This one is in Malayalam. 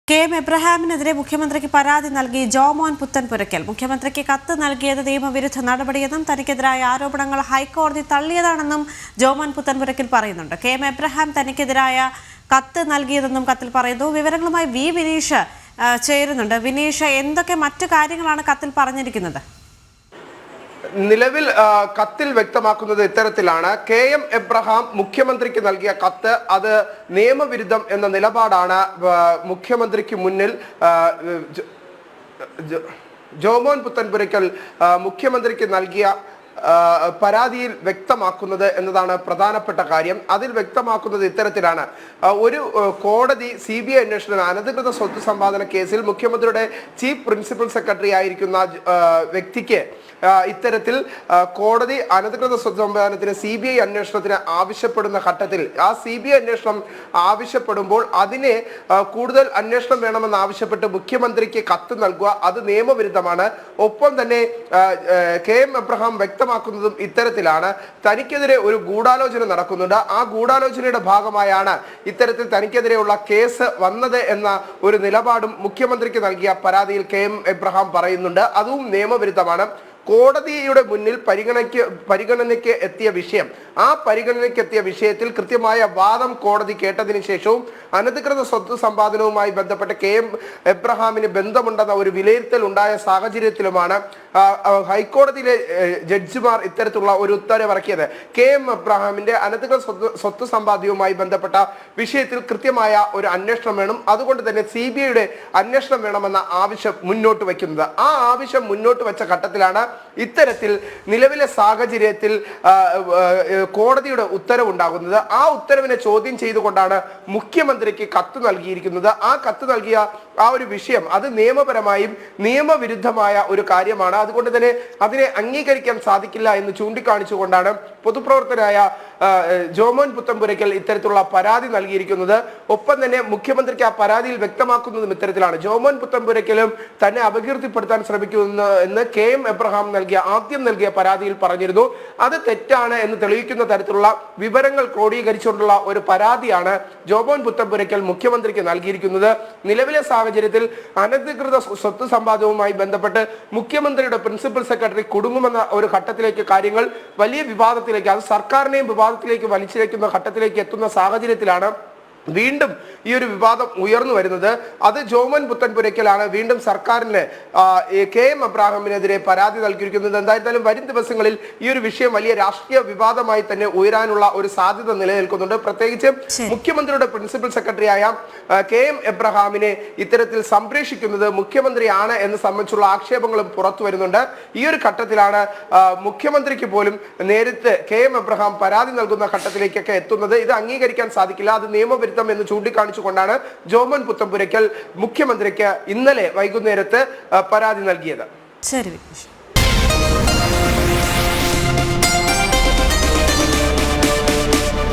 കെ.എം. എബ്രഹാമിനെതിരെ മുഖ്യമന്ത്രിക്ക് പരാതി നൽകി ജോമോൻ പുത്തൻപുരയ്ക്കൽ. മുഖ്യമന്ത്രിക്ക് കത്ത് നൽകിയത് നിയമവിരുദ്ധ നടപടിയെന്നും തനിക്കെതിരായ ആരോപണങ്ങൾ ഹൈക്കോടതി തള്ളിയതാണെന്നും ജോമോൻ പുത്തൻപുരയ്ക്കൽ പറയുന്നുണ്ട്. കെ.എം. എബ്രഹാം തനിക്കെതിരായ കത്ത് നൽകിയതെന്നും കത്തിൽ പറയുന്നു. വിവരങ്ങളുമായി വി വിനീഷ് ചേരുന്നുണ്ട്. വിനീഷ്, എന്തൊക്കെ മറ്റു കാര്യങ്ങളാണ് കത്തിൽ പറഞ്ഞിരിക്കുന്നത്? നിലവിൽ കത്തിൽ വ്യക്തമാക്കുന്നത് ഇത്തരത്തിലാണ്. കെ.എം. എബ്രഹാം മുഖ്യമന്ത്രിക്ക് നൽകിയ കത്ത് അത് നിയമവിരുദ്ധം എന്ന നിലപാടാണ് മുഖ്യമന്ത്രിക്ക് മുന്നിൽ ജോമോൻ പുത്തൻപുരയ്ക്കൽ മുഖ്യമന്ത്രിക്ക് നൽകിയ പരാതിയിൽ വ്യക്തമാക്കുന്നത് എന്നതാണ് പ്രധാനപ്പെട്ട കാര്യം. അതിൽ വ്യക്തമാക്കുന്നത് ഇത്തരത്തിലാണ്. ഒരു കോടതി CBI അന്വേഷണം അനധികൃത സ്വത്ത് സമ്പാദന കേസിൽ മുഖ്യമന്ത്രിയുടെ ചീഫ് പ്രിൻസിപ്പൽ സെക്രട്ടറി ആയിരിക്കുന്ന വ്യക്തിക്ക് ഇത്തരത്തിൽ കോടതി അനധികൃത സ്വത്ത് സമ്പാദനത്തിന് CBI അന്വേഷണത്തിന് ആവശ്യപ്പെടുന്ന ഘട്ടത്തിൽ ആ CBI അന്വേഷണം ആവശ്യപ്പെടുമ്പോൾ അതിനെ കൂടുതൽ അന്വേഷണം വേണമെന്ന് ആവശ്യപ്പെട്ട് മുഖ്യമന്ത്രിക്ക് കത്ത് നൽകുക അത് നിയമവിരുദ്ധമാണ്. ഒപ്പം തന്നെ കെ.എം. എബ്രഹാം വ്യക്തമാക്കുന്നതും ഇത്തരത്തിലാണ്. തനിക്കെതിരെ ഒരു ഗൂഢാലോചന നടക്കുന്നുണ്ട്. ആ ഗൂഢാലോചനയുടെ ഭാഗമായാണ് ഇത്തരത്തിൽ തനിക്കെതിരെയുള്ള കേസ് വന്നത് എന്ന ഒരു നിലപാടും മുഖ്യമന്ത്രിക്ക് നൽകിയ പരാതിയിൽ കെ.എം. എബ്രഹാം പറയുന്നുണ്ട്. അതും നിയമവിരുദ്ധമാണ്. കോടതിയുടെ മുന്നിൽ പരിഗണനയ്ക്ക് എത്തിയ വിഷയം, ആ പരിഗണനയ്ക്ക് എത്തിയ വിഷയത്തിൽ കൃത്യമായ വാദം കോടതി കേട്ടതിന് ശേഷവും അനധികൃത സ്വത്ത് സമ്പാദനവുമായി ബന്ധപ്പെട്ട് കെ.എം. എബ്രഹാമിന് ബന്ധമുണ്ടെന്ന ഒരു വിലയിരുത്തൽ ഉണ്ടായ സാഹചര്യത്തിലുമാണ് ഹൈക്കോടതിയിലെ ജഡ്ജിമാർ ഇത്തരത്തിലുള്ള ഒരു ഉത്തരവിറക്കിയത്. കെ.എം. എബ്രഹാമിന്റെ അനധികൃത സ്വത്ത് സമ്പാദ്യവുമായി ബന്ധപ്പെട്ട വിഷയത്തിൽ കൃത്യമായ ഒരു അന്വേഷണം വേണം. അതുകൊണ്ട് തന്നെ CBIയുടെ അന്വേഷണം വേണമെന്ന ആവശ്യം മുന്നോട്ട് വയ്ക്കുന്നത്. ആ ആവശ്യം മുന്നോട്ട് വെച്ച ഘട്ടത്തിലാണ് ഇത്തരത്തിൽ നിലവിലെ സാഹചര്യത്തിൽ കോടതിയുടെ ഉത്തരവുണ്ടാകുന്നത്. ആ ഉത്തരവിനെ ചോദ്യം ചെയ്തുകൊണ്ടാണ് മുഖ്യമന്ത്രിക്ക് കത്ത് നൽകിയിരിക്കുന്നത്. ആ കത്ത് നൽകിയ ആ ഒരു വിഷയം അത് നിയമപരമായും നിയമവിരുദ്ധമായ ഒരു കാര്യമാണ്. അതുകൊണ്ട് തന്നെ അതിനെ അംഗീകരിക്കാൻ സാധിക്കില്ല എന്ന് ചൂണ്ടിക്കാണിച്ചുകൊണ്ടാണ് പൊതുപ്രവർത്തകനായ ജോമോൻ പുത്തൻപുരയ്ക്കൽ ഇത്തരത്തിലുള്ള പരാതി നൽകിയിരിക്കുന്നത്. ഒപ്പം തന്നെ മുഖ്യമന്ത്രിക്ക് ആ പരാതിയിൽ വ്യക്തമാക്കുന്നതും ഇത്തരത്തിലാണ്. ജോമോൻ പുത്തൻപുരയ്ക്കലും തന്നെ അപകീർത്തിപ്പെടുത്താൻ ശ്രമിക്കുന്നു എന്ന് കെ.എം. എബ്രഹാം ആദ്യം നൽകിയ പരാതിയിൽ പറഞ്ഞിരുന്നു. അത് തെറ്റാണ് എന്ന് തെളിയിക്കുന്ന തരത്തിലുള്ള വിവരങ്ങൾ ക്രോഡീകരിച്ചുകൊണ്ടുള്ള ഒരു പരാതിയാണ് ജോമോൻ പുത്തൻപുരയ്ക്കൽ മുഖ്യമന്ത്രിക്ക് നൽകിയിരിക്കുന്നത്. നിലവിലെ സാഹചര്യത്തിൽ അനധികൃത സ്വത്ത് സമ്പാദനവുമായി ബന്ധപ്പെട്ട് മുഖ്യമന്ത്രിയുടെ പ്രിൻസിപ്പൽ സെക്രട്ടറി കുടുങ്ങുമെന്ന ഒരു ഘട്ടത്തിലേക്ക് കാര്യങ്ങൾ വലിയ വിവാദത്തിലേക്ക്, അത് സർക്കാരിനെയും വിവാദത്തിലേക്ക് വലിച്ചിഴക്കുന്ന ഘട്ടത്തിലേക്ക് എത്തുന്ന സാഹചര്യത്തിലാണ് വീണ്ടും ഈ ഒരു വിവാദം ഉയർന്നു വരുന്നത്. അത് ജോമോൻ പുത്തൻപുരയ്ക്കലാണ് വീണ്ടും സർക്കാരിന് കെ.എം. എബ്രഹാമിനെതിരെ പരാതി നൽകിയിരിക്കുന്നത്. എന്തായാലും വരും ദിവസങ്ങളിൽ ഈ ഒരു വിഷയം വലിയ രാഷ്ട്രീയ വിവാദമായി തന്നെ ഉയരാനുള്ള ഒരു സാധ്യത നിലനിൽക്കുന്നുണ്ട്. പ്രത്യേകിച്ച് മുഖ്യമന്ത്രിയുടെ പ്രിൻസിപ്പൽ സെക്രട്ടറിയായ കെ.എം. എബ്രഹാമിനെ ഇത്തരത്തിൽ സംരക്ഷിക്കുന്നത് മുഖ്യമന്ത്രിയാണ് എന്ന് സംബന്ധിച്ചുള്ള ആക്ഷേപങ്ങളും പുറത്തു വരുന്നുണ്ട്. ഈ ഒരു ഘട്ടത്തിലാണ് മുഖ്യമന്ത്രിക്ക് പോലും നേരിട്ട് കെ.എം. എബ്രഹാം പരാതി നൽകുന്ന ഘട്ടത്തിലേക്കൊക്കെ എത്തുന്നത്. ഇത് അംഗീകരിക്കാൻ സാധിക്കില്ല, അത് നിയമവിരുദ്ധം എന്ന് ചൂണ്ടിക്കാണിച്ചുകൊണ്ടാണ് ജോമോൻ പുത്തൻപുരയ്ക്കൽ മുഖ്യമന്ത്രിക്ക് ഇന്നലെ വൈകുന്നേരത്ത് പരാതി നൽകിയത്. ശരി.